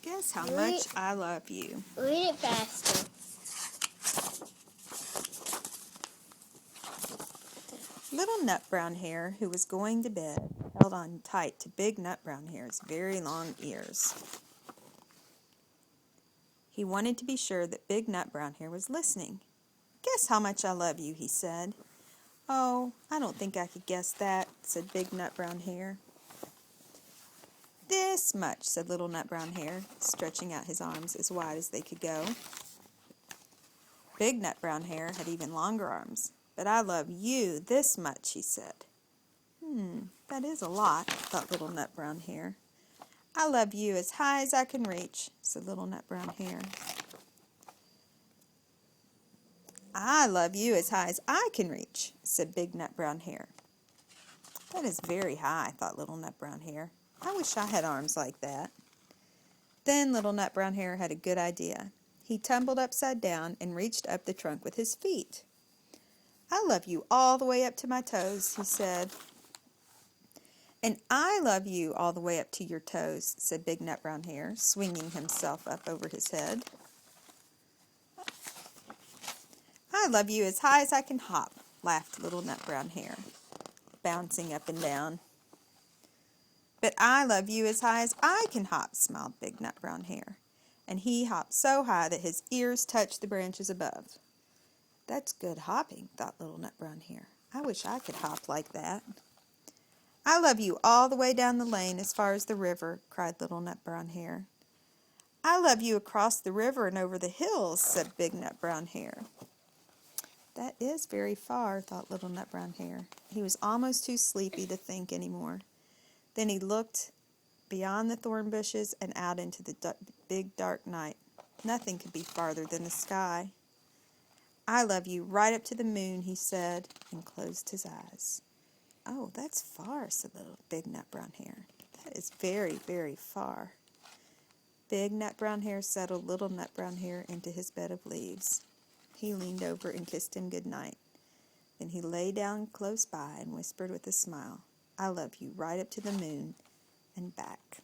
Guess how much I love you. Read it faster. Little Nut Brown Hare, who was going to bed, held on tight to Big Nut Brown Hare's very long ears. He wanted to be sure that Big Nut Brown Hare was listening. Guess how much I love you, he said. Oh, I don't think I could guess that, said Big Nut Brown Hare. This much, said Little Nut Brown Hare, stretching out his arms as wide as they could go. Big Nut Brown Hare had even longer arms. But I love you this much, he said. That is a lot, thought Little Nut Brown Hare. I love you as high as I can reach, said Little Nut Brown Hare. I love you as high as I can reach, said Big Nut Brown Hare. That is very high, thought Little Nut Brown Hare. I wish I had arms like that. Then Little Nut Brown Hare had a good idea. He tumbled upside down and reached up the trunk with his feet. I love you all the way up to my toes, he said. And I love you all the way up to your toes, said Big Nut Brown Hare, swinging himself up over his head. I love you as high as I can hop, laughed Little Nut Brown Hare, bouncing up and down. But I love you as high as I can hop, smiled Big Nut Brown Hare, and he hopped so high that his ears touched the branches above. That's good hopping, thought Little Nut Brown Hare. I wish I could hop like that. I love you all the way down the lane as far as the river, cried Little Nut Brown Hare. I love you across the river and over the hills, said Big Nut Brown Hare. That is very far, thought Little Nut Brown Hare. He was almost too sleepy to think anymore. Then he looked beyond the thorn bushes and out into the big dark night. Nothing could be farther than the sky. I love you right up to the moon, he said, and closed his eyes. Oh, that's far, said Little Big Nut Brown Hare. That is very, very far. Big Nut Brown Hare settled Little Nut Brown Hare into his bed of leaves. He leaned over and kissed him good night. Then he lay down close by and whispered with a smile, I love you right up to the moon and back.